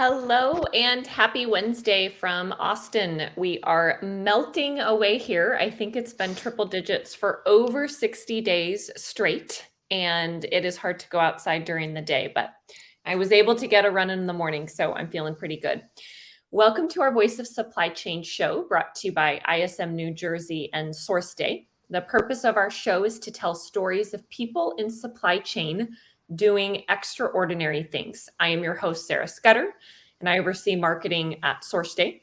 Hello and happy Wednesday from Austin. We are melting away here. I think it's been triple digits for over 60 days straight, and it is hard to go outside during the day, but I was able to get a run in the morning, so I'm feeling pretty good. Welcome to our Voice of Supply Chain show brought to you by ISM New Jersey and SourceDay. The purpose of our show is to tell stories of people in supply chain doing extraordinary things. I am your host, Sarah Scudder, and I oversee marketing at SourceDay.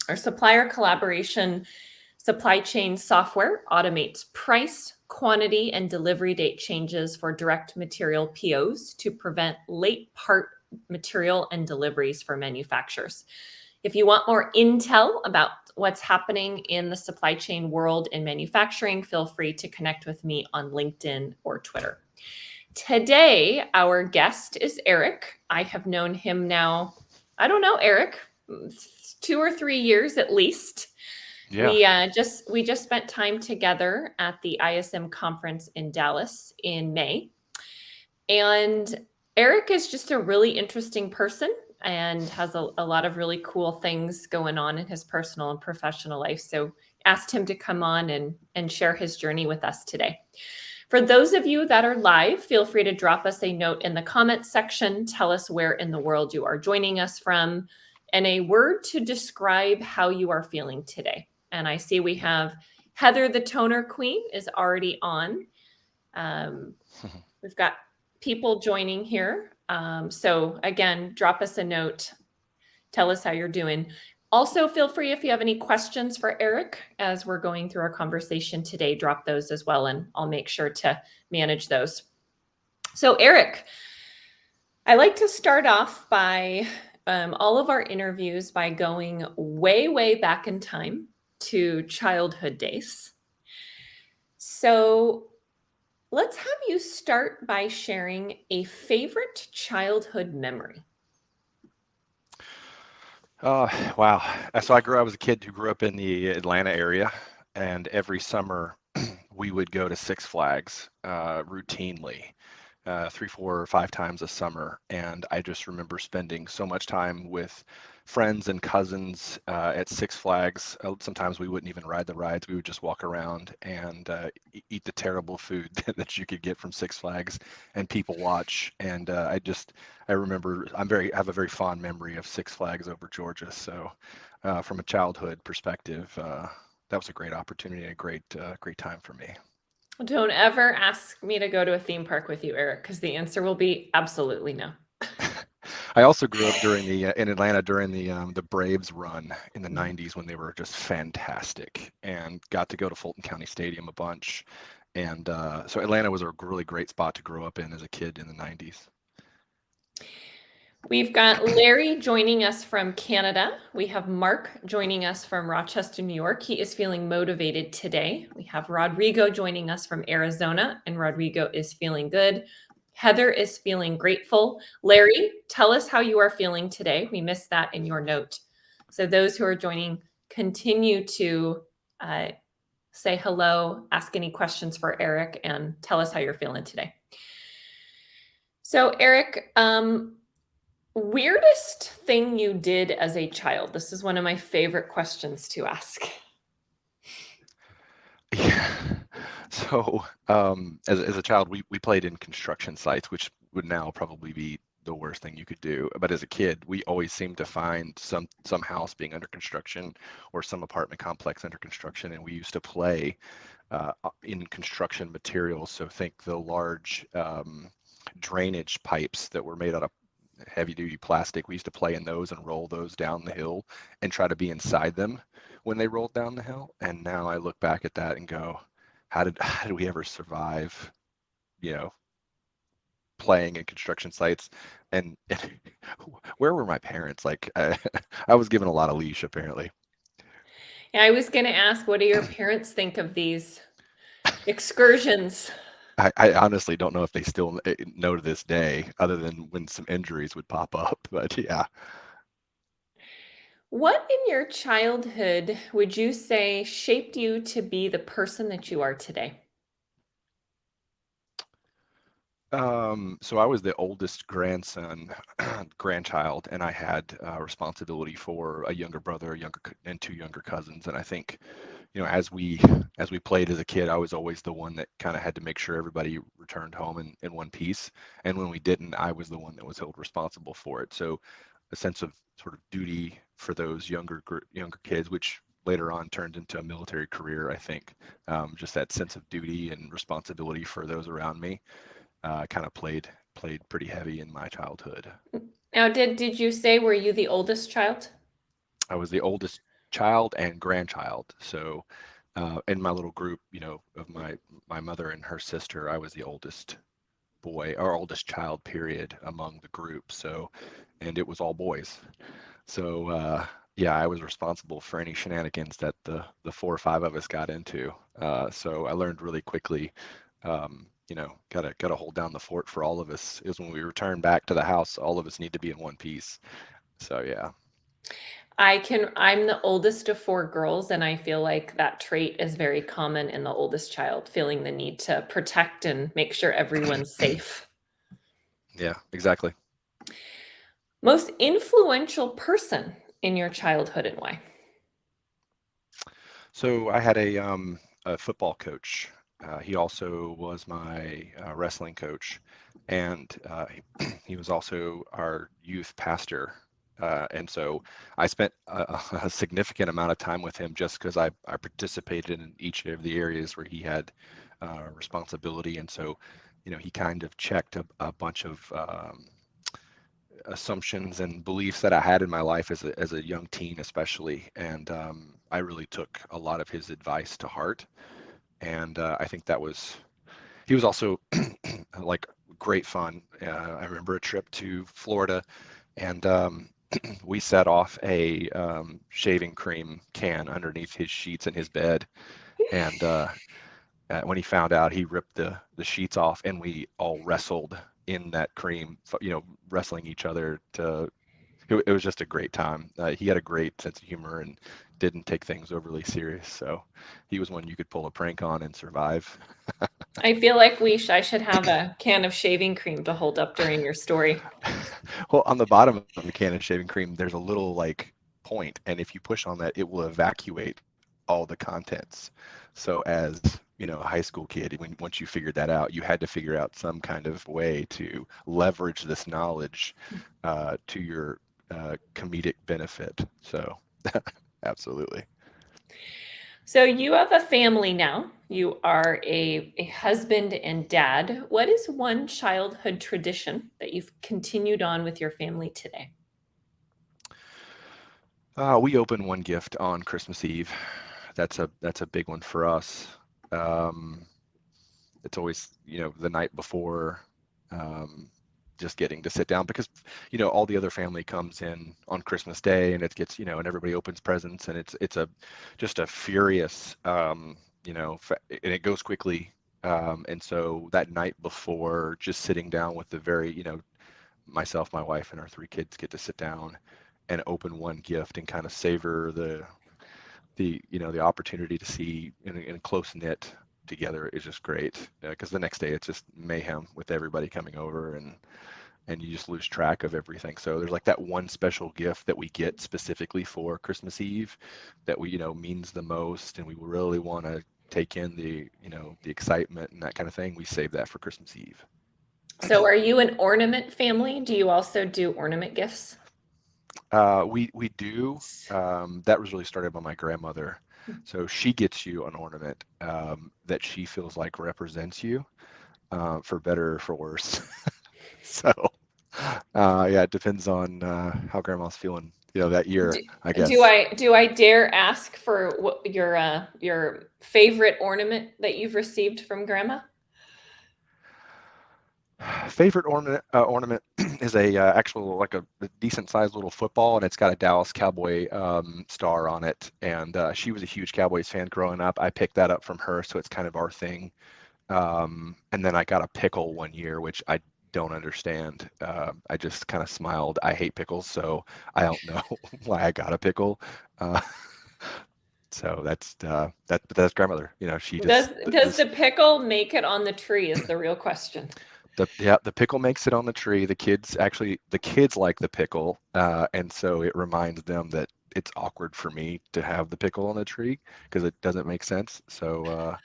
Our supplier collaboration supply chain software automates price, quantity, and delivery date changes for direct material POs to prevent late part material and deliveries for manufacturers. If you want more intel about what's happening in the supply chain world in manufacturing, feel free to connect with me on LinkedIn or Twitter. Today, our guest is Eric. I have known him now, I don't know, Eric, 2 or 3 years at least. Yeah. We just spent time together at the ISM conference in Dallas in May. And Eric is just a really interesting person and has a lot of really cool things going on in his personal and professional life. So asked him to come on and share his journey with us today. For those of you that are live, feel free to drop us a note in the comments section. Tell us where in the world you are joining us from and a word to describe how you are feeling today. And I see we have Heather, the toner queen, is already on. We've got people joining here. So again, drop us a note. Tell us how you're doing. Also, feel free if you have any questions for Eric as we're going through our conversation today, drop those as well, and I'll make sure to manage those. So Eric, I like to start off by all of our interviews by going way, way back in time to childhood days. So let's have you start by sharing a favorite childhood memory. Wow. So I was a kid who grew up in the Atlanta area, and every summer we would go to Six Flags routinely, 3, 4, or 5 times a summer. And I just remember spending so much time with friends and cousins at Six Flags. Sometimes we wouldn't even ride the rides. We would just walk around and eat the terrible food that you could get from Six Flags and people watch. And I remember I have a very fond memory of Six Flags over Georgia. So from a childhood perspective, that was a great opportunity, a great time for me. Don't ever ask me to go to a theme park with you, Eric, because the answer will be absolutely no. I also grew up in Atlanta during the Braves run in the Mhm. 90s when they were just fantastic, and got to go to Fulton County Stadium a bunch. And so Atlanta was a really great spot to grow up in as a kid in the 90s. We've got Larry joining us from Canada. We have Mark joining us from Rochester, New York. He is feeling motivated today. We have Rodrigo joining us from Arizona, and Rodrigo is feeling good. Heather is feeling grateful. Larry, tell us how you are feeling today. We missed that in your note. So those who are joining, continue to say hello, ask any questions for Eric, and tell us how you're feeling today. So Eric, weirdest thing you did as a child? This is one of my favorite questions to ask. Yeah. So as a child, we played in construction sites, which would now probably be the worst thing you could do. But as a kid, we always seemed to find some house being under construction or some apartment complex under construction, and we used to play in construction materials. So think the large drainage pipes that were made out of heavy duty plastic. We used to play in those and roll those down the hill and try to be inside them when they rolled down the hill. And now I look back at that and go, how did we ever survive, you know, playing in construction sites? And where were my parents? Like I was given a lot of leash apparently. I was going to ask, what do your parents think of these excursions? I honestly don't know if they still know to this day, other than when some injuries would pop up. But yeah, What in your childhood would you say shaped you to be the person that you are today? So I was the oldest grandchild, and I had responsibility for a younger brother, and two younger cousins. And I think, as we played as a kid, I was always the one that kind of had to make sure everybody returned home in one piece. And when we didn't, I was the one that was held responsible for it. So a sense of sort of duty for those younger kids, which later on turned into a military career, I think. Just that sense of duty and responsibility for those around me kind of played pretty heavy in my childhood. Now, did you say were you the oldest child? I was the oldest child and grandchild. So in my little group, of my mother and her sister, I was the oldest boy or oldest child, period, among the group. So, and it was all boys. So yeah, I was responsible for any shenanigans that the four or five of us got into. So I learned really quickly, gotta hold down the fort for all of us. Is when we return back to the house, all of us need to be in one piece. So yeah. I'm the oldest of four girls, and I feel like that trait is very common in the oldest child, feeling the need to protect and make sure everyone's safe. Yeah, exactly. Most influential person in your childhood and why? So I had a football coach. He also was my wrestling coach, and he was also our youth pastor. And so I spent a significant amount of time with him just because I participated in each of the areas where he had responsibility. And so, he kind of checked a bunch of assumptions and beliefs that I had in my life as a young teen, especially. And I really took a lot of his advice to heart. And I think he was also like great fun. I remember a trip to Florida, and we set off a shaving cream can underneath his sheets in his bed. And when he found out, he ripped the sheets off, and we all wrestled in that cream, wrestling each other to it was just a great time. He had a great sense of humor and didn't take things overly serious. So he was one you could pull a prank on and survive. I feel like I should have a can of shaving cream to hold up during your story. Well, on the bottom of the can of shaving cream, there's a little like point, and if you push on that, it will evacuate all the contents. So as a high school kid, once you figured that out, you had to figure out some kind of way to leverage this knowledge to your comedic benefit. So absolutely. So you have a family now. You are a husband and dad. What is one childhood tradition that you've continued on with your family today? We open one gift on Christmas Eve. That's a big one for us. Um, it's always, the night before, um, just getting to sit down because, all the other family comes in on Christmas Day, and it gets, and everybody opens presents, and it's just a furious, and it goes quickly. And so that night before, just sitting down with myself, my wife, and our three kids get to sit down and open one gift and kind of savor the opportunity to see in close knit together is just great because the next day it's just mayhem with everybody coming over, and you just lose track of everything. So there's like that one special gift that we get specifically for Christmas Eve that means the most, and we really want to take in the excitement and that kind of thing. We save that for Christmas Eve. So are you an ornament family? Do you also do ornament gifts? We do. That was really started by my grandmother. So she gets you an ornament that she feels like represents you, for better or for worse. So, yeah, it depends on how grandma's feeling, that Do, year, I do guess. I dare ask for what your favorite ornament that you've received from grandma? Favorite ornament is a actual like a decent sized little football, and it's got a Dallas Cowboy star on it. And she was a huge Cowboys fan growing up. I picked that up from her, so it's kind of our thing. And then I got a pickle one year, which I don't understand. I just kind of smiled. I hate pickles, so I don't know why I got a pickle. Uh, so that's grandmother. She Does just does the pickle make it on the tree is the real question. The pickle makes it on the tree. The kids like the pickle, and so it reminds them that it's awkward for me to have the pickle on the tree because it doesn't make sense. So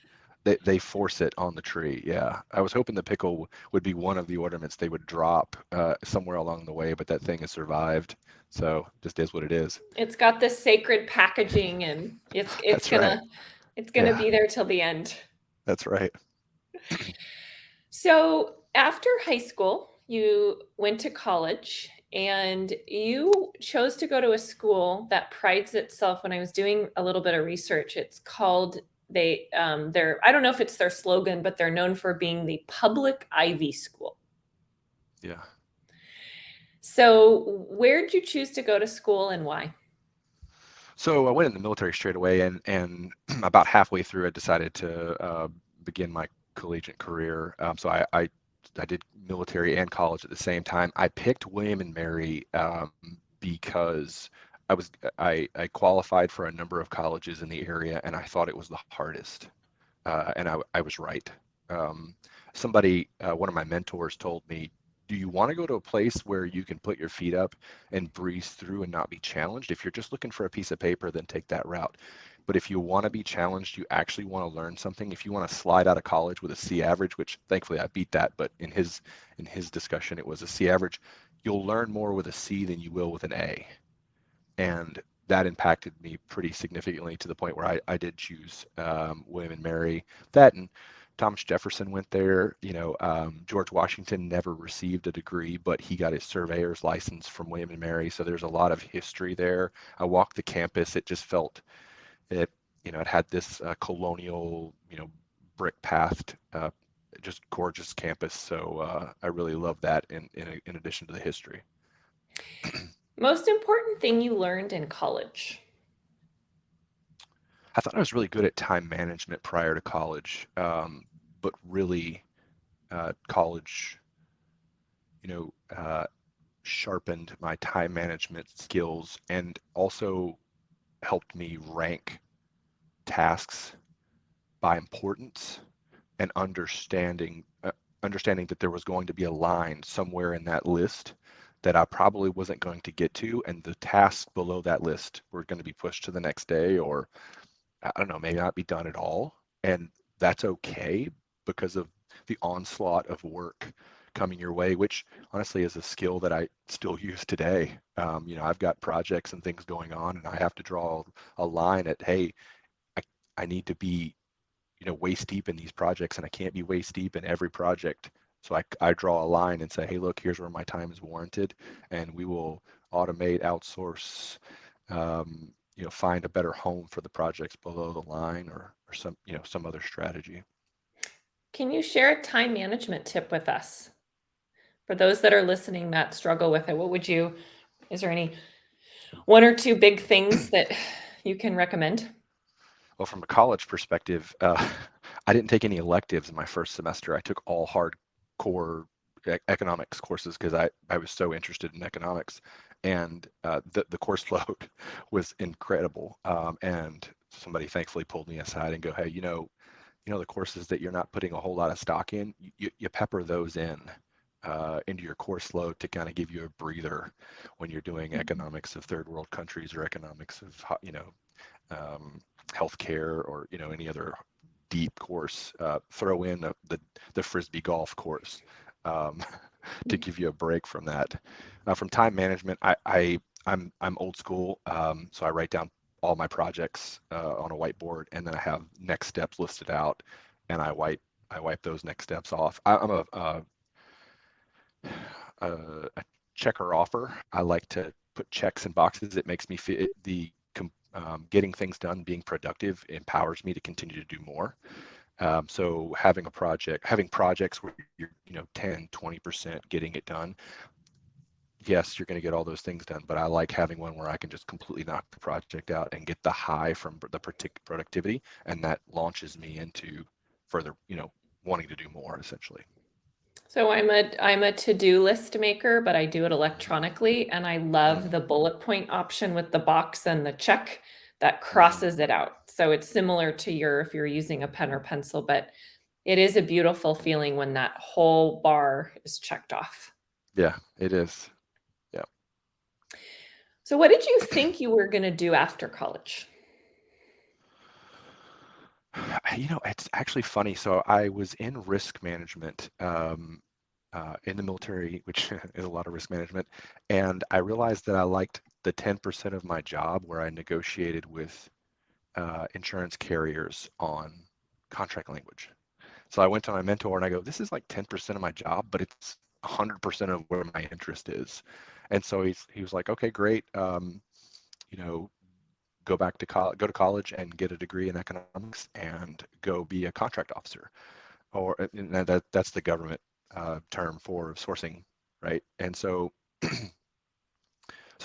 they force it on the tree. Yeah, I was hoping the pickle would be one of the ornaments they would drop somewhere along the way, but that thing has survived. So just is what it is. It's got this sacred packaging, and That's right. it's gonna Yeah, be there till the end. that's right. So after high school, you went to college and you chose to go to a school that prides itself. When I was doing a little bit of research, it's called they're I don't know if it's their slogan, but they're known for being the public Ivy School. Yeah. So where did you choose to go to school and why? So I went in the military straight away, and about halfway through, I decided to begin my collegiate career. I did military and college at the same time. I picked William and Mary because I qualified for a number of colleges in the area, and I thought it was the hardest, and I was right. Um, one of my mentors told me, do you want to go to a place where you can put your feet up and breeze through and not be challenged? If you're just looking for a piece of paper, then take that route. But if you want to be challenged, you actually want to learn something. If you want to slide out of college with a C average, which thankfully I beat that, but in his discussion it was a C average, you'll learn more with a C than you will with an A. And that impacted me pretty significantly to the point where I did choose William and Mary. That and Thomas Jefferson went there. George Washington never received a degree, but he got his surveyor's license from William and Mary. So there's a lot of history there. I walked the campus. It just felt it. It had this colonial, brick pathed, just gorgeous campus. So I really love that. In addition to the history. Most important thing you learned in college. I thought I was really good at time management prior to college, but really, college, you know, uh, sharpened my time management skills and also helped me rank tasks by importance and understanding that there was going to be a line somewhere in that list that I probably wasn't going to get to, and the tasks below that list were going to be pushed to the next day, or I don't know, maybe not be done at all. And that's okay because of the onslaught of work coming your way, which honestly is a skill that I still use today. I've got projects and things going on, and I have to draw a line at, hey, I, I need to be, waist deep in these projects, and I can't be waist deep in every project. So I draw a line and say, hey, look, here's where my time is warranted, and we will automate, outsource, find a better home for the projects below the line, or some other strategy. Can you share a time management tip with us? For those that are listening that struggle with it, is there any one or two big things that you can recommend? Well, from a college perspective, I didn't take any electives in my first semester. I took all hardcore economics courses because I was so interested in economics, and the course load was incredible. And somebody thankfully pulled me aside and go, hey, the courses that you're not putting a whole lot of stock in, you pepper those into your course load to kind of give you a breather when you're doing economics of third world countries or economics of um, healthcare, or any other deep course. Throw in the frisbee golf course um, to give you a break from that. From time management, I'm old school, so I write down all my projects on a whiteboard, and then I have next steps listed out, and I wipe those next steps off. I'm a checker offer. I like to put checks in boxes. It makes me feel getting things done, being productive, empowers me to continue to do more. So having projects where you're 10, 20% getting it done. Yes, you're going to get all those things done, but I like having one where I can just completely knock the project out and get the high from the productivity, and that launches me into further, wanting to do more essentially. So I'm a to-do list maker, but I do it electronically, and I love Mm, the bullet point option with the box and the check that mhm. crosses it out. So it's similar to your if you're using a pen or pencil, but It is a beautiful feeling when that whole bar is checked off. Yeah, it is. Yeah. So, what did you think you were going to do after college? It's actually funny. So I was in risk management in the military, which is a lot of risk management, and I realized that I liked the 10% of my job where I negotiated with insurance carriers on contract language. So I went to my mentor and I go, this is like 10% of my job, but it's 100% of where my interest is. And so he was like, okay, great. You know, go to college and get a degree in economics and go be a contract officer, or that's the government term for sourcing, right? And so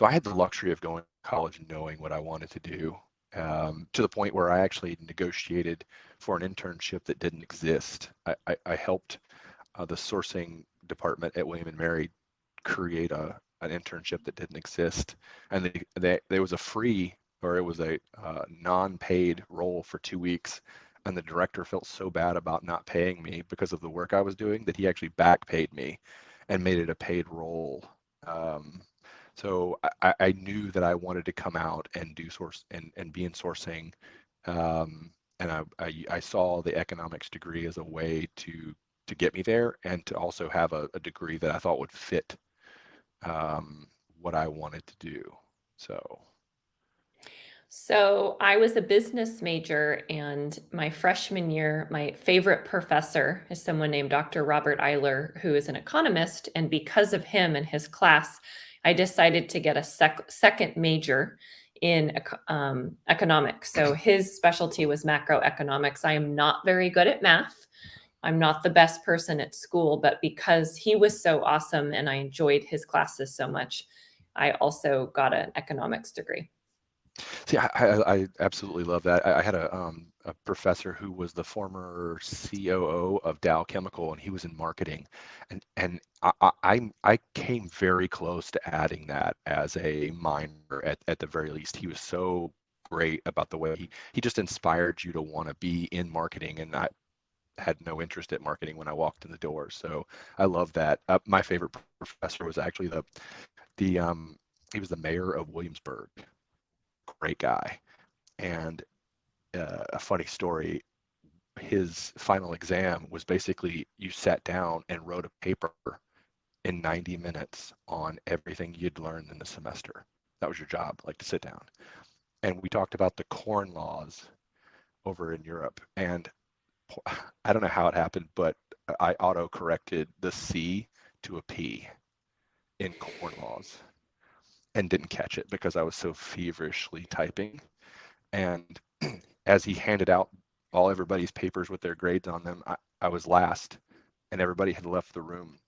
I had the luxury of going to college knowing what I wanted to do, to the point where I actually negotiated for an internship that didn't exist. I helped the sourcing department at William and Mary create an internship that didn't exist, and there was a free, or it was a non-paid role for 2 weeks, and the director felt so bad about not paying me because of the work I was doing that he actually back paid me and made it a paid role. Um, so I knew that I wanted to come out and do source and be in sourcing, and I saw the economics degree as a way to get me there and to also have a degree that I thought would fit what I wanted to do. So, So, I was a business major, and my freshman year, my favorite professor is someone named Dr. Robert Eiler, who is an economist. And because of him and his class, I decided to get a second major in economics. So, his specialty was macroeconomics. I am not very good at math. I'm not the best person at school, but because he was so awesome and I enjoyed his classes so much, I also got an economics degree. see, I absolutely love that. I had a professor who was the former COO of Dow Chemical, and he was in marketing, and I came very close to adding that as a minor at the very least. He was so great about the way he just inspired you to want to be in marketing, and I had no interest at marketing when I walked in the door. So I love that. My favorite professor was actually the he was the mayor of Williamsburg. Great guy. And a funny story, his final exam was basically you sat down and wrote a paper in 90 minutes on everything you'd learned in the semester. That was your job, like to sit down. And we talked about the corn laws over in Europe. And I don't know how it happened, but I auto corrected the C to a P in corn laws and didn't catch it because I was so feverishly typing. And as he handed out all everybody's papers with their grades on them, I was last, and everybody had left the room.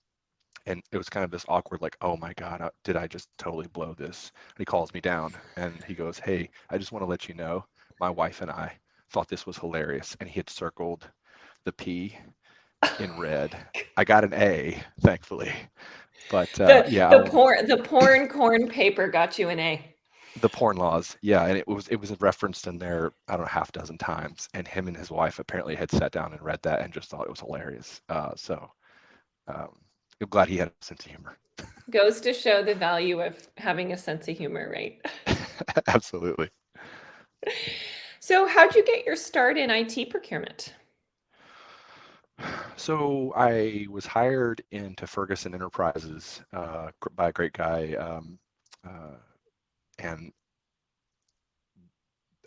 And it was kind of this awkward, like, oh my God, did I just totally blow this? And he calls me down and he goes, hey, I just want to let you know, my wife and I thought this was hilarious. And he had circled the P in red. I got an A, thankfully. But yeah, The porn corn paper got you an A. the porn laws, yeah, and it was referenced in there, I don't know, half dozen times, and him and his wife apparently had sat down and read that and just thought it was hilarious. So um, I'm glad he had a sense of humor. Goes to show the value of having a sense of humor, right? Absolutely. So, how'd you get your start in IT procurement? So I was hired into Ferguson Enterprises by a great guy, uh, and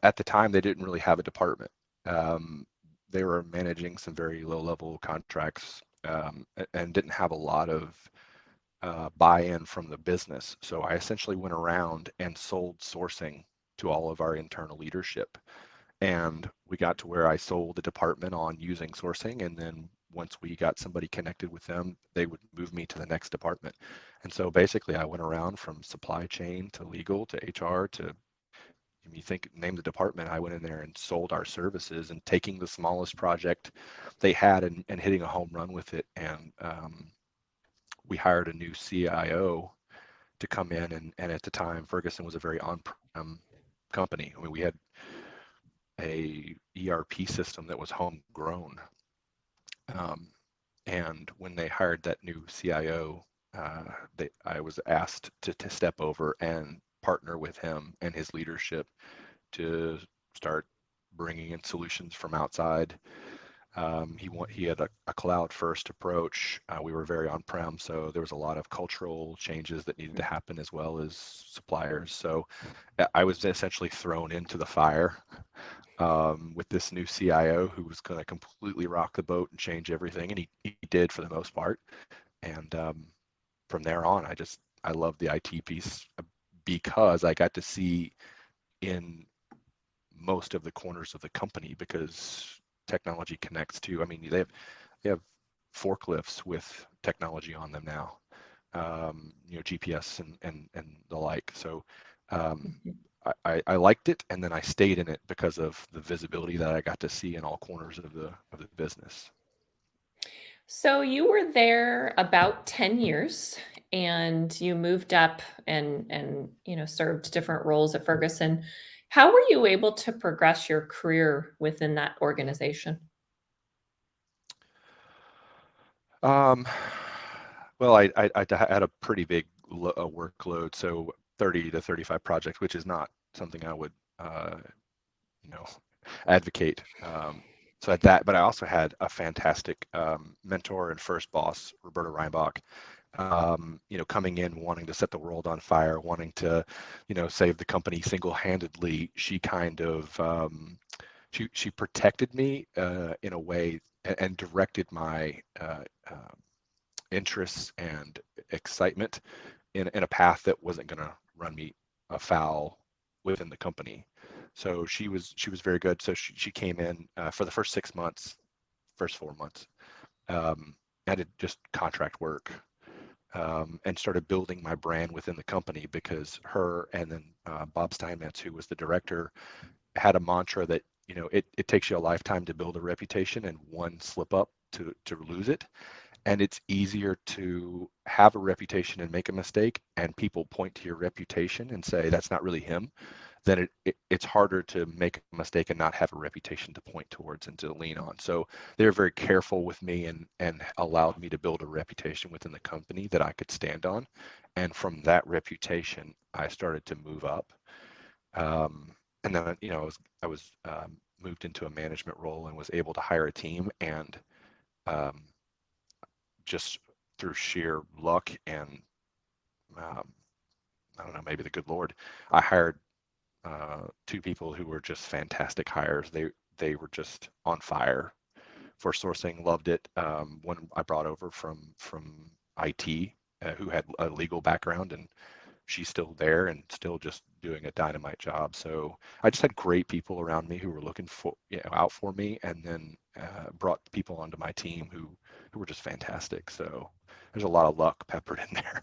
at the time they didn't really have a department. Um, they were managing some very low-level contracts, and didn't have a lot of buy-in from the business. So I essentially went around and sold sourcing to all of our internal leadership. And we got to where I sold the department on using sourcing. And then once we got somebody connected with them, they would move me to the next department. And so basically I went around from supply chain to legal to HR to, you think, name the department. I went in there and sold our services and taking the smallest project they had and hitting a home run with it. And we hired a new CIO to come in, and at the time Ferguson was a very on-prem company. I mean, we had a ERP system that was homegrown, Um, and when they hired that new CIO, I was asked to step over and partner with him and his leadership to start bringing in solutions from outside. He had a cloud first approach. We were very on-prem, so there was a lot of cultural changes that needed to happen as well as suppliers. So I was essentially thrown into the fire with this new CIO who was going to completely rock the boat and change everything, and he did for the most part. And from there on, I loved the IT piece because I got to see in most of the corners of the company because technology connects to. I mean, they have forklifts with technology on them now, GPS and the like. So um, Mhm. I liked it, and then I stayed in it because of the visibility that I got to see in all corners of the business. So you were there about 10 years and you moved up and served different roles at Ferguson. How were you able to progress your career within that organization? Um, well, I had a pretty big workload, so 30 to 35 projects, which is not something I would uh, you know advocate. So at that, but I also had a fantastic mentor and first boss, Roberta Reinbach. Coming in wanting to set the world on fire, wanting to, save the company single-handedly. She kind of she protected me in a way and directed my interests and excitement in a path that wasn't going to run me afoul within the company. So she was very good. So she came in for the first 6 months, first 4 months. Um, I did just contract work and started building my brand within the company because her and then Bob Steinmetz, who was the director, had a mantra that it takes you a lifetime to build a reputation and one slip up to lose it, and it's easier to have a reputation and make a mistake and people point to your reputation and say that's not really him, then it's harder to make a mistake and not have a reputation to point towards and to lean on. So they were very careful with me and allowed me to build a reputation within the company that I could stand on, and from that reputation I started to move up. And then I was moved into a management role and was able to hire a team, and um, just through sheer luck and um, I don't know, maybe the good Lord, I hired two people who were just fantastic hires. They were just on fire for sourcing, loved it. One I brought over from IT, who had a legal background, and she's still there and still just doing a dynamite job. So I just had great people around me who were looking for out for me, and then brought people onto my team who were just fantastic. So there's a lot of luck peppered in there.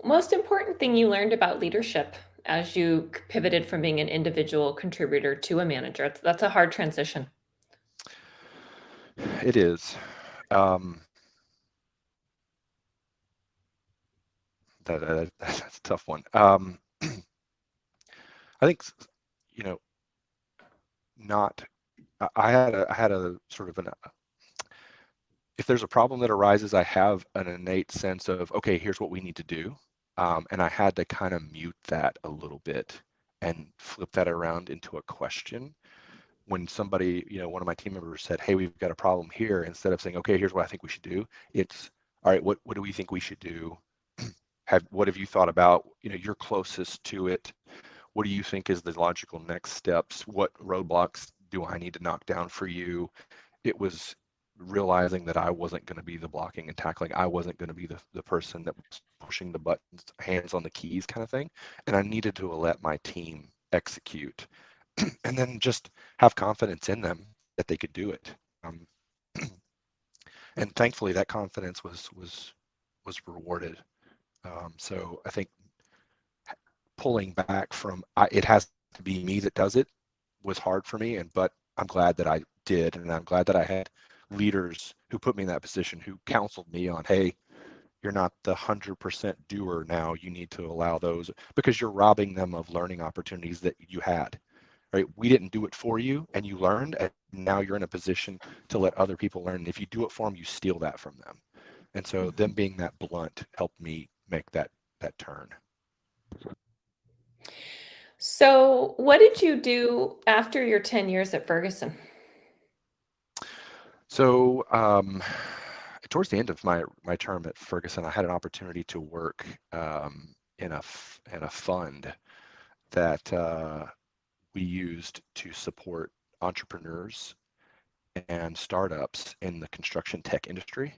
Most important thing you learned about leadership as you pivoted from being an individual contributor to a manager. That's a hard transition. It is. Um, that's a tough one. I think you know not. I had a sort of an if there's a problem that arises, I have an innate sense of, okay, here's what we need to do. And I had to kind of mute that a little bit and flip that around into a question. When somebody, one of my team members said, hey, we've got a problem here, instead of saying, okay, here's what I think we should do, it's, all right, what do we think we should do? What have you thought about? You're closest to it. What do you think is the logical next steps? What roadblocks do I need to knock down for you? It was realizing that I wasn't going to be the blocking and tackling. I wasn't going to be the person that was pushing the buttons, hands on the keys kind of thing. And I needed to let my team execute and then just have confidence in them that they could do it. Um, and thankfully that confidence was rewarded. So I think pulling back from it has to be me that does it was hard for me, but I'm glad that I did, and I'm glad that I had leaders who put me in that position who counseled me on, hey, you're not the 100% doer now. You need to allow those because you're robbing them of learning opportunities that you had. right? We didn't do it for you, and you learned, and now you're in a position to let other people learn. And if you do it for them, you steal that from them. And so them Mhm. being that blunt helped me make that turn. So, what did you do after your 10 years at Ferguson? So towards the end of my term at Ferguson, I had an opportunity to work in a fund that we used to support entrepreneurs and startups in the construction tech industry.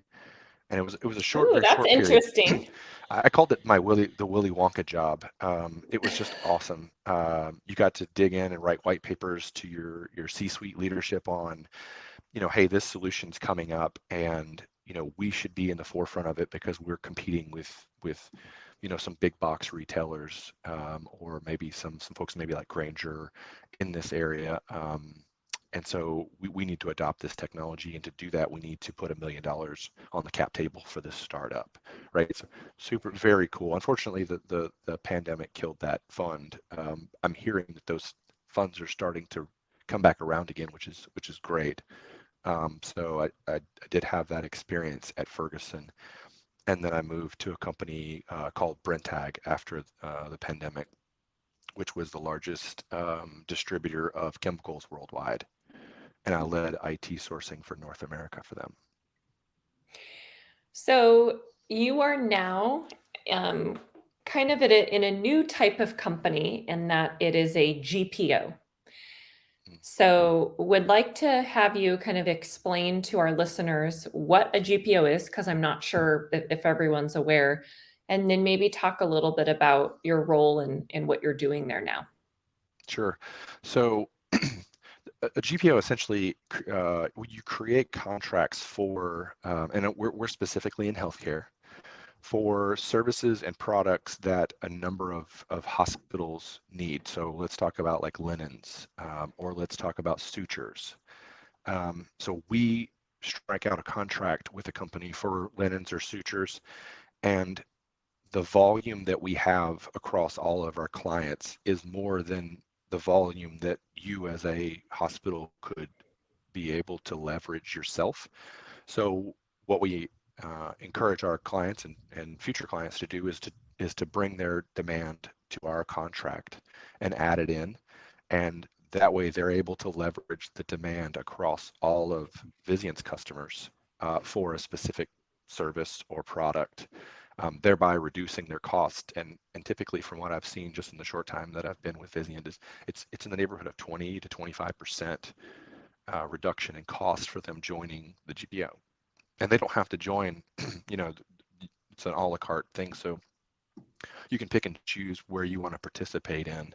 And it was a Ooh, very that's short period. interesting. I called it the Willy Wonka job. It was just awesome. You got to dig in and write white papers to your C-suite leadership on, hey, this solution's coming up, and we should be in the forefront of it because we're competing with some big box retailers, or maybe some folks maybe like Granger in this area. And so we need to adopt this technology, and to do that, we need to put $1 million on the cap table for this startup, right? So super, very cool. Unfortunately, the pandemic killed that fund. I'm hearing that those funds are starting to come back around again, which is great. So I did have that experience at Ferguson, and then I moved to a company called Brentag after the pandemic, which was the largest distributor of chemicals worldwide, and I led IT sourcing for North America for them. So, you are now um, kind of in a new type of company in that it is a GPO. Mm. So, would like to have you kind of explain to our listeners what a GPO is, because I'm not sure if everyone's aware, and then maybe talk a little bit about your role and what you're doing there now. Sure. So a GPO essentially, you create contracts for, and we're specifically in healthcare, for services and products that a number of hospitals need. So let's talk about like linens, or let's talk about sutures. So we strike out a contract with a company for linens or sutures, and the volume that we have across all of our clients is more than the volume that you as a hospital could be able to leverage yourself. So what we encourage our clients and future clients to do is to bring their demand to our contract and add it in, and that way they're able to leverage the demand across all of Vizient's customers for a specific service or product, thereby reducing their cost. And typically, from what I've seen just in the short time that I've been with Vizient, is it's in the neighborhood of 20 to 25% reduction in cost for them joining the GPO. And they don't have to join, you know, it's an a la carte thing. So you can pick and choose where you want to participate in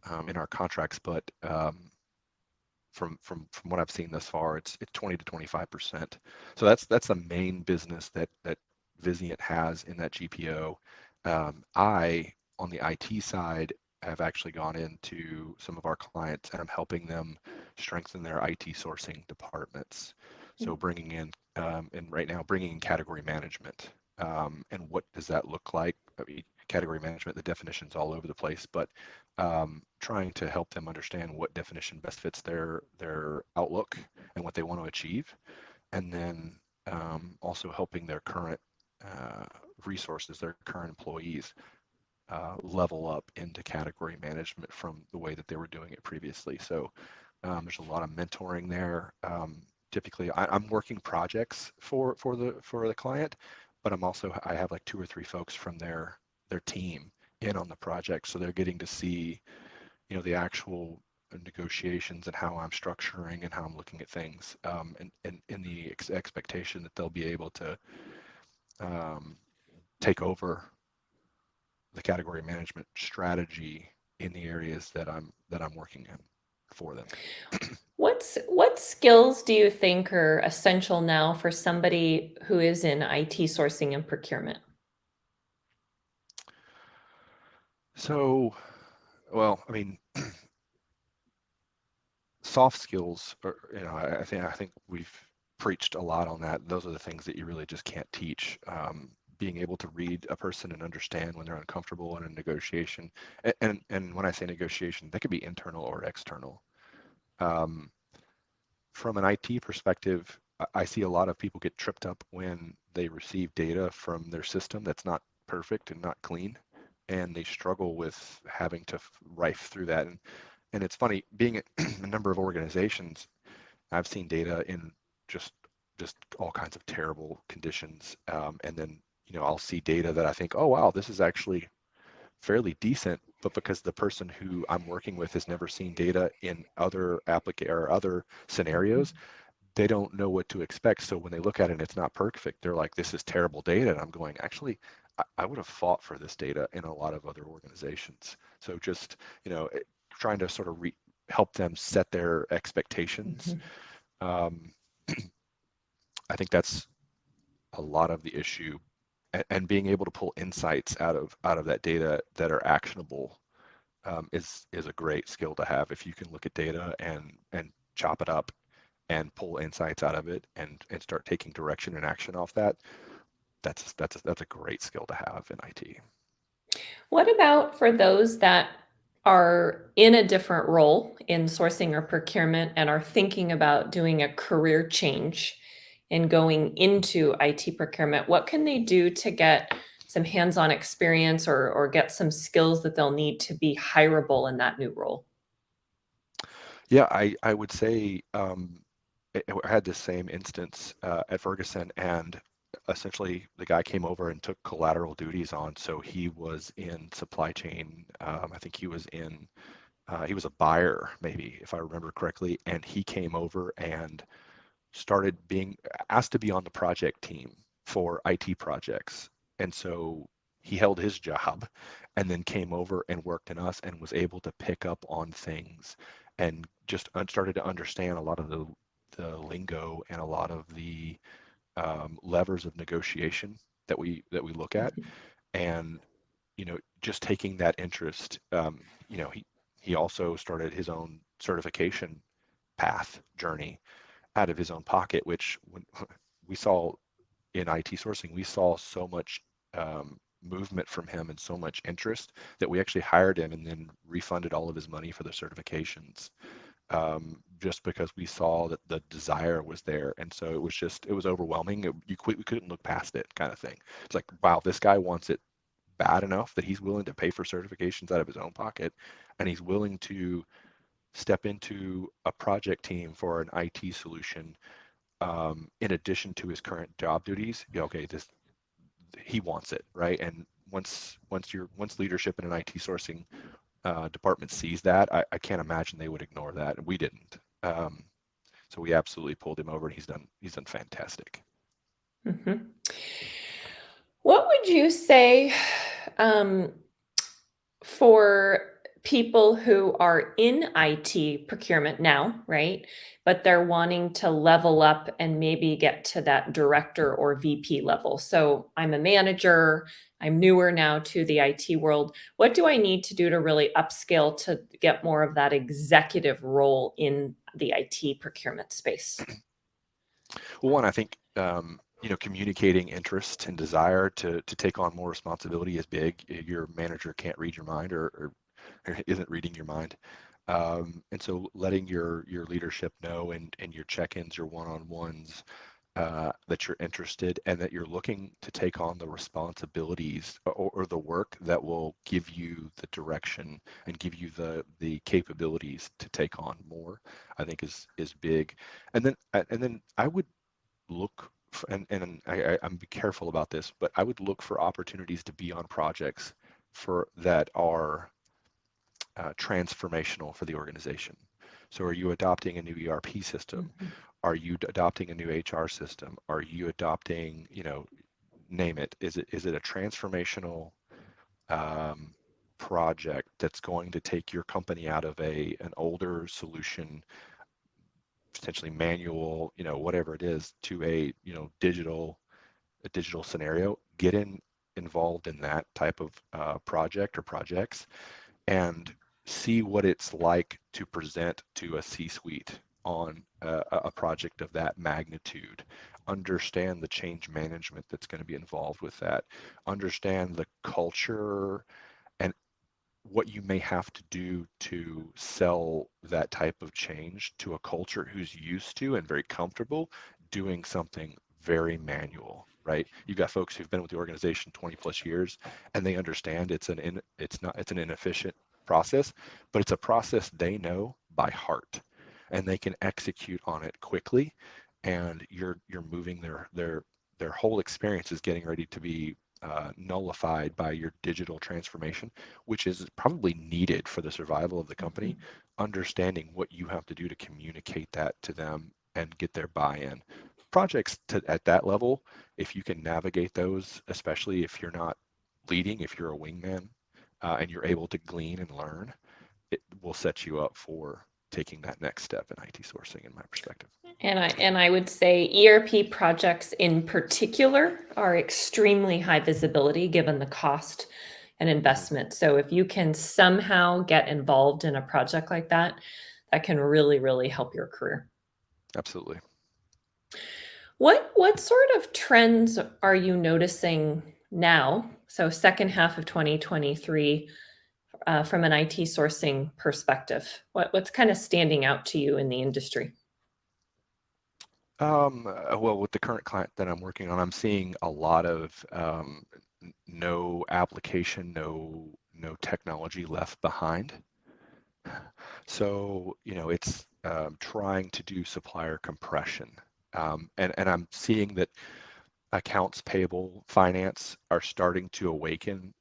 our contracts. But from what I've seen thus far, it's 20 to 25%. So that's the main business that Vizient has in that GPO. I, on the IT side, have actually gone into some of our clients, and I'm helping them strengthen their IT sourcing departments. So bringing in, and right now bringing in category management. And what does that look like? I mean, category management, the definition's all over the place, but trying to help them understand what definition best fits their outlook and what they want to achieve, and then also helping their current uh, resources, their current employees, level up into category management from the way that they were doing it previously. So there's a lot of mentoring there. Typically, I'm working projects for the client, but I have like 2 or 3 folks from their team in on the project, so they're getting to see the actual negotiations and how I'm structuring and how I'm looking at things, and in the expectation that they'll be able to um, take over the category management strategy in the areas that I'm working in for them. What skills do you think are essential now for somebody who is in IT sourcing and procurement? So, well, I mean, soft skills are, I think we've preached a lot on that. Those are the things that you really just can't teach. being able to read a person and understand when they're uncomfortable in a negotiation. And when I say negotiation, that could be internal or external. Um, from an IT perspective, I see a lot of people get tripped up when they receive data from their system that's not perfect and not clean, and they struggle with having to rife through that. And it's funny, being at a number of organizations, I've seen data in just just all kinds of terrible conditions, and then I'll see data that I think, oh wow, this is actually fairly decent, but because the person who I'm working with has never seen data in other or other scenarios, they don't know what to expect. So when they look at it and it's not perfect, they're like, this is terrible data. And I'm going, actually, I would have fought for this data in a lot of other organizations. So just, trying to sort of help them set their expectations. Mhm. Um, I think that's a lot of the issue, and being able to pull insights out of that data that are actionable, is a great skill to have. If you can look at data and chop it up and pull insights out of it and start taking direction and action off that, that's a great skill to have in IT. What about for those that are in a different role in sourcing or procurement and are thinking about doing a career change and going into IT procurement? What can they do to get some hands-on experience or get some skills that they'll need to be hireable in that new role? Yeah, I would say, I had this same instance at Ferguson, and essentially the guy came over and took collateral duties on. So he was in supply chain. I think he was a buyer, maybe if I remember correctly, and he came over and started being asked to be on the project team for IT projects. And so he held his job and then came over and worked in us and was able to pick up on things and just started to understand a lot of the lingo and a lot of the levers of negotiation that we look at. And just taking that interest, he also started his own certification path journey out of his own pocket, which when we saw in IT sourcing, we saw so much movement from him and so much interest that we actually hired him and then refunded all of his money for the certifications, just because we saw that the desire was there. And so it was overwhelming. We couldn't look past it, kind of thing. It's like, wow, this guy wants it bad enough that he's willing to pay for certifications out of his own pocket, and he's willing to step into a project team for an IT solution, in addition to his current job duties. Yeah, okay, this he wants it, right? And once leadership in an IT sourcing department sees that, I can't imagine they would ignore that, and we didn't. So we absolutely pulled him over, and he's done fantastic. Mhm. What would you say, um, for people who are in IT procurement now, right? But they're wanting to level up and maybe get to that director or VP level. So I'm a manager, I'm newer now to the IT world. What do I need to do to really upscale to get more of that executive role in the IT procurement space? Well, one, I think, communicating interest and desire to take on more responsibility is big. Your manager can't read your mind, or isn't reading your mind. And so letting your leadership know, and your check-ins, your one-on-ones, that you're interested and that you're looking to take on the responsibilities, or the work that will give you the direction and give you the capabilities to take on more, I think is big. And then I would look I'm be careful about this, but I would look for opportunities to be on projects for that are transformational for the organization. So are you adopting a new ERP system? Mhm, Are you adopting a new HR system? Are you adopting, name it? Is it a transformational um, project that's going to take your company out of an older solution, potentially manual, whatever it is, to a digital scenario? Get involved in that type of project or projects, and see what it's like to present to a C-suite on a project of that magnitude. understand the change management that's going to be involved with that, understand the culture and what you may have to do to sell that type of change to a culture who's used to and very comfortable doing something very manual, right? You've got folks who've been with the organization 20 plus years and they understand it's an inefficient process, but it's a process they know by heart and they can execute on it quickly, and you're moving their whole experience is getting ready to be nullified by your digital transformation, which is probably needed for the survival of the company. Understanding what you have to do to communicate that to them and get their buy-in. Projects at that level, if you can navigate those, especially if you're not leading, if you're a wingman, and you're able to glean and learn, it will set you up for taking that next step in IT sourcing, in my perspective. And I would say ERP projects in particular are extremely high visibility given the cost and Mm-hmm. investment. So if you can somehow get involved in a project like that, that can really, really help your career. Absolutely. What sort of trends are you noticing now? So second half of 2023, from an IT sourcing perspective, what's kind of standing out to you in the industry? Well, with the current client that I'm working on, I'm seeing a lot of no application, no technology left behind. So, it's trying to do supplier compression. And I'm seeing that accounts payable finance are starting to awaken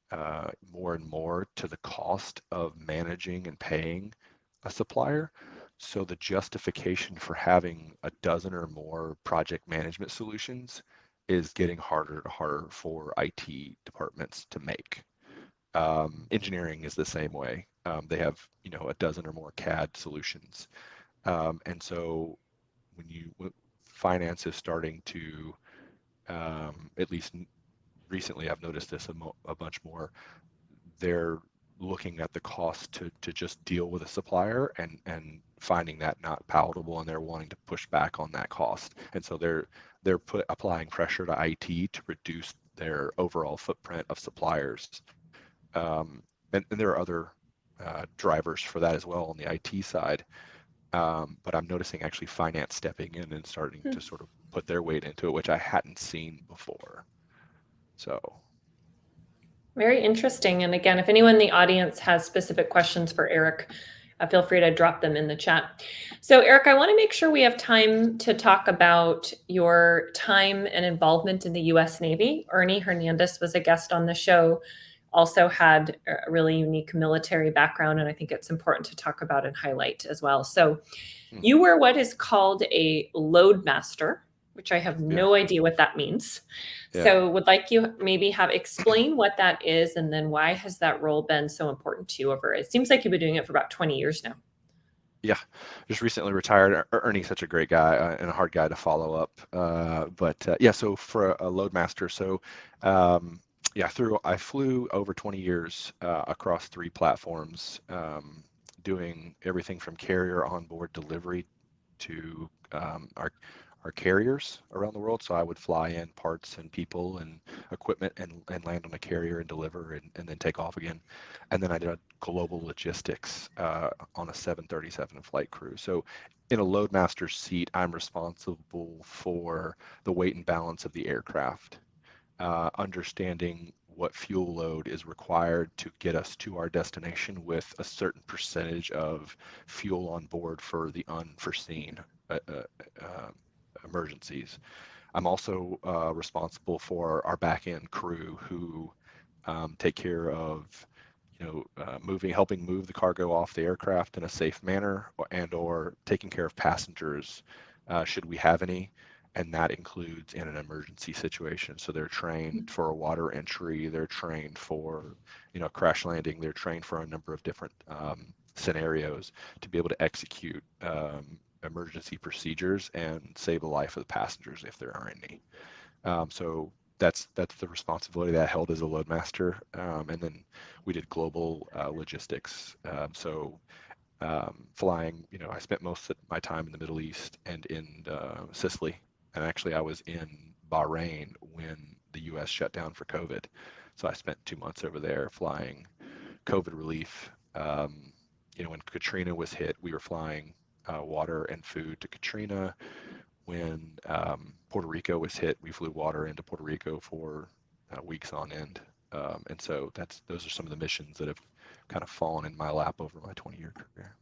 more and more to the cost of managing and paying a supplier. So the justification for having a dozen or more project management solutions is getting harder and harder for IT departments to make. Engineering is the same way. They have, a dozen or more CAD solutions. And so when finance is starting to, at least recently, I've noticed this a bunch more. They're looking at the cost to just deal with a supplier and finding that not palatable, and they're wanting to push back on that cost. And so they're applying pressure to IT to reduce their overall footprint of suppliers. And there are other drivers for that as well on the IT side. But I'm noticing actually finance stepping in and starting to sort of put their weight into it, which I hadn't seen before. So, Very interesting. And again, if anyone in the audience has specific questions for Eric, feel free to drop them in the chat. So, Eric, I want to make sure we have time to talk about your time and involvement in the US Navy. Ernie Hernandez was a guest on the show, also had a really unique military background, and I think it's important to talk about and highlight as well. So, mhm, you were what is called a load master, which I have yeah, no idea what that means. yeah. So would like you maybe have explain what that is, and then why has that role been so important to you over, it seems like you've been doing it for about 20 years now. Yeah, just recently retired. Ernie's such a great guy and a hard guy to follow up. But yeah, so for a load master, so yeah, I flew over 20 years across three platforms, doing everything from carrier onboard delivery to our carriers around the world. So I would fly in parts and people and equipment and land on a carrier and deliver and then take off again. And then I did global logistics on a 737 flight crew. So in a loadmaster seat, I'm responsible for the weight and balance of the aircraft, understanding what fuel load is required to get us to our destination with a certain percentage of fuel on board for the unforeseen uh, uh, uh, emergencies. I'm also responsible for our back end crew who take care of, helping move the cargo off the aircraft in a safe manner, or taking care of passengers should we have any. And that includes in an emergency situation. So they're trained for a water entry, they're trained for, crash landing, they're trained for a number of different scenarios to be able to execute emergency procedures and save the life of the passengers if there are any. So that's the responsibility that I held as a loadmaster. And then we did global logistics. Flying, I spent most of my time in the Middle East and in Sicily. And actually, I was in Bahrain when the U.S. shut down for COVID. So I spent 2 months over there flying COVID relief. When Katrina was hit, we were flying water and food to Katrina. When Puerto Rico was hit, we flew water into Puerto Rico for weeks on end. And so those are some of the missions that have kind of fallen in my lap over my 20-year career.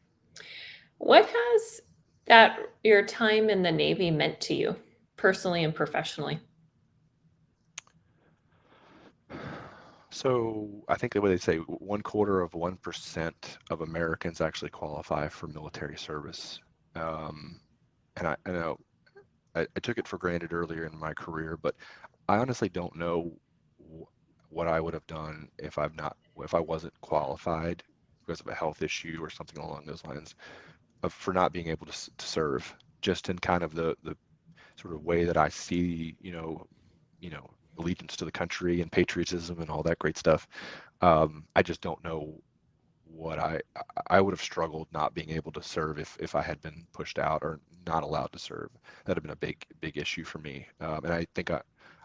What has that your time in the Navy meant to you, personally and professionally? So I think the way they say 1/4 of 1% of Americans actually qualify for military service. Um, and I know I took it for granted earlier in my career, but I honestly don't know what I would have done if I wasn't qualified because of a health issue or something along those lines for not being able to serve. Just in kind of the sort of way that I see, allegiance to the country and patriotism and all that great stuff. I just don't know what I would have struggled not being able to serve if I had been pushed out or not allowed to serve. That'd have been a big issue for me. And I think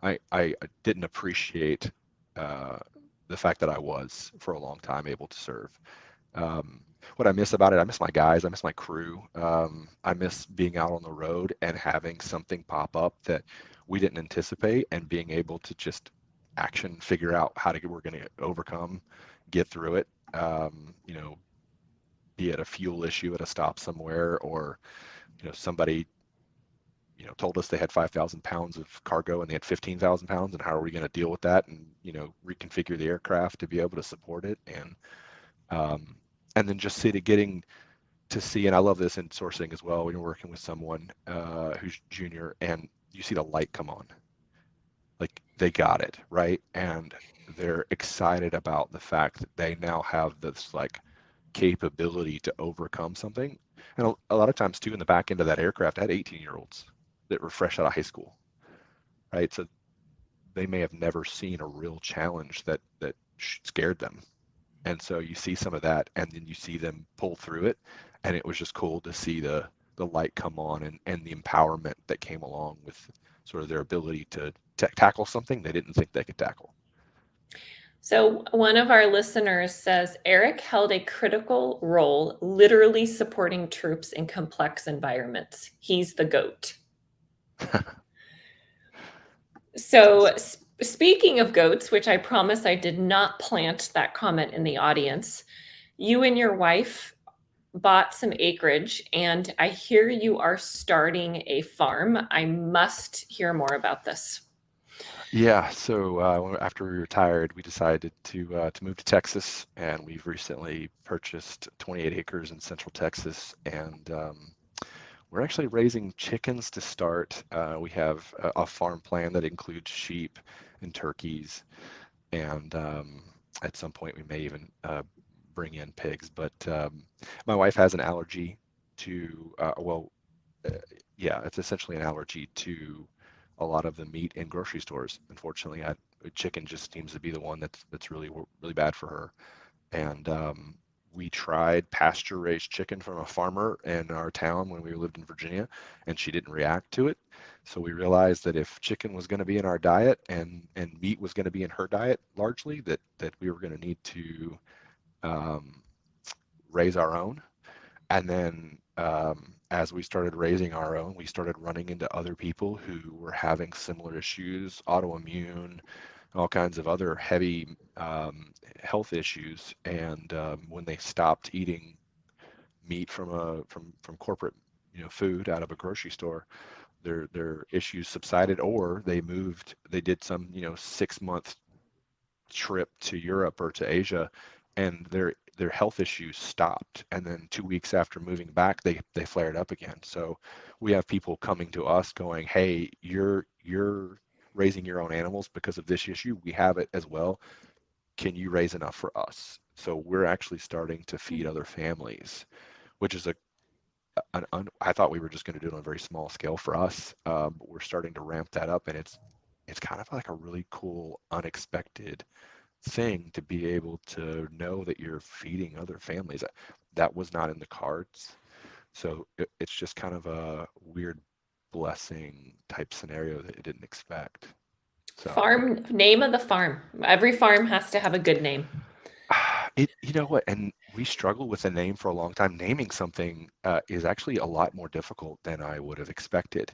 I didn't appreciate uh, the fact that I was for a long time able to serve. Um, what I miss about it, I miss my guys, I miss my crew. I miss being out on the road and having something pop up that we didn't anticipate and being able to just action figure out we're going to overcome, get through it. Be it a fuel issue at a stop somewhere, or somebody told us they had 5,000 pounds of cargo and they had 15,000 pounds, and how are we going to deal with that and reconfigure the aircraft to be able to support it, um, and then just getting to see, and I love this in sourcing as well, when you're working with someone who's junior and you see the light come on, like they got it right, and they're excited about the fact that they now have this like capability to overcome something. And a lot of times too, in the back end of that aircraft, I had 18-year-olds that were fresh out of high school, right? So they may have never seen a real challenge that scared them. And so you see some of that, and then you see them pull through it, and it was just cool to see the light come on, and the empowerment that came along with sort of their ability to tackle something they didn't think they could tackle. So, one of our listeners says Eric held a critical role, literally supporting troops in complex environments. He's the GOAT. So, speaking of goats, which I promise I did not plant that comment in the audience, you and your wife bought some acreage, and I hear you are starting a farm. I must hear more about this. Yeah, so after we retired, we decided to move to Texas, and we've recently purchased 28 acres in Central Texas, and we're actually raising chickens to start. We have a farm plan that includes sheep and turkeys, and at some point we may even bring in pigs. But my wife has an allergy to, uh, yeah, it's essentially an allergy to a lot of the meat in grocery stores. Unfortunately, chicken just seems to be the one that's really bad for her. And we tried pasture-raised chicken from a farmer in our town when we lived in Virginia, and she didn't react to it. So we realized that if chicken was going to be in our diet and meat was going to be in her diet largely, that we were going to need to um, raise our own. And then as we started raising our own, we started running into other people who were having similar issues, autoimmune, all kinds of other heavy health issues. And when they stopped eating meat from corporate food out of a grocery store, their issues subsided, or they did some 6 month trip to Europe or to Asia, and their health issues stopped. And then 2 weeks after moving back, they flared up again. So we have people coming to us going, "Hey, you're raising your own animals because of this issue. We have it as well. Can you raise enough for us?" So we're actually starting to feed other families, which is I thought we were just going to do it on a very small scale for us, but we're starting to ramp that up, and it's kind of like a really cool, unexpected thing to be able to know that you're feeding other families. That was not in the cards. So it's just kind of a weird blessing type scenario that it didn't expect. So Farm, name of the farm. Every farm has to have a good name. you know what, and we struggled with a name for a long time. Naming something is actually a lot more difficult than I would have expected.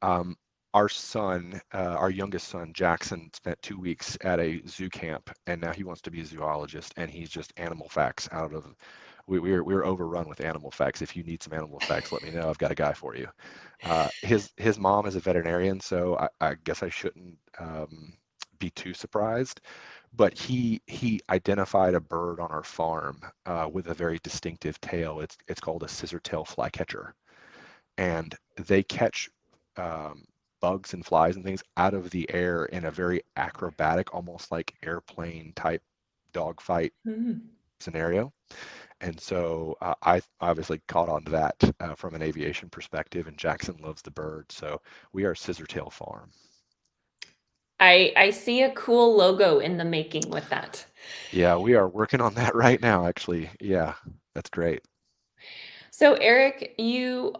Um, our son, our youngest son, Jackson, spent 2 weeks at a zoo camp, and now he wants to be a zoologist, and he's just animal facts out of. We're overrun with animal facts. If you need some animal facts, let me know. I've got a guy for you. His mom is a veterinarian, so I guess I shouldn't be too surprised, but he identified a bird on our farm with a very distinctive tail. It's called a scissor-tail flycatcher, and they catch um, bugs and flies and things out of the air in a very acrobatic, almost like airplane type dogfight Mm. scenario. And so I obviously caught on to that from an aviation perspective, and Jackson loves the bird, so we are Scissortail Farm. I see a cool logo in the making with that. Yeah, we are working on that right now, actually. Yeah, that's great. So Eric, you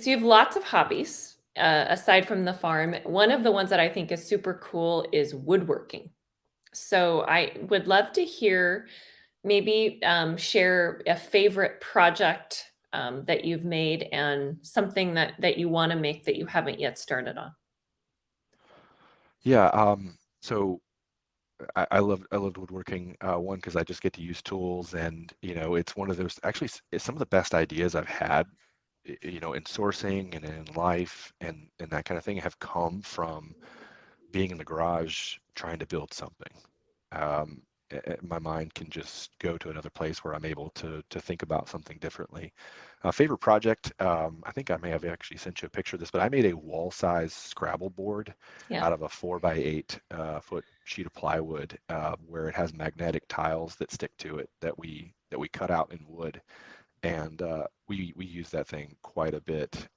have lots of hobbies aside from the farm. One of the ones that I think is super cool is woodworking. So I would love to hear maybe share a favorite project that you've made and something that you want to make that you haven't yet started on. Yeah, so I loved woodworking, one because I just get to use tools, and it's one of those, actually it's some of the best ideas I've had, in sourcing and in life and that kind of thing have come from being in the garage trying to build something. Um, my mind can just go to another place where I'm able to think about something differently. Favorite project, I think I may have actually sent you a picture of this, but I made a wall size Scrabble board Yeah. out of a 4 by 8 foot sheet of plywood, where it has magnetic tiles that stick to it that we cut out in wood, and we use that thing quite a bit.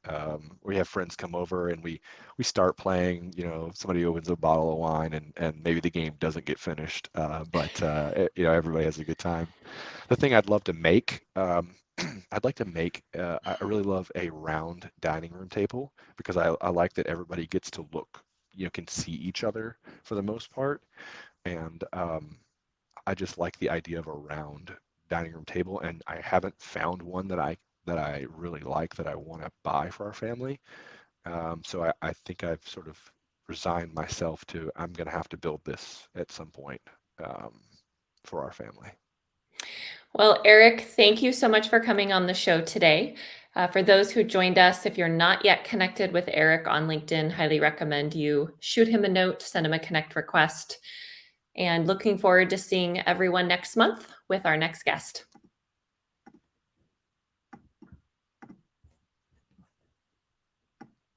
We have friends come over and we start playing. Somebody opens a bottle of wine and maybe the game doesn't get finished, but everybody has a good time. The thing I'd love to make, I'd like to make. I really love a round dining room table because I like that everybody gets to look, can see each other for the most part, and I just like the idea of a round dining room table, and I haven't found one that I really like that I want to buy for our family. So I think I've sort of resigned myself to I'm going to have to build this at some point, um, for our family. Well, Eric, thank you so much for coming on the show today. For those who joined us, if you're not yet connected with Eric on LinkedIn, highly recommend you shoot him a note, send him a connect request, and looking forward to seeing everyone next month with our next guest.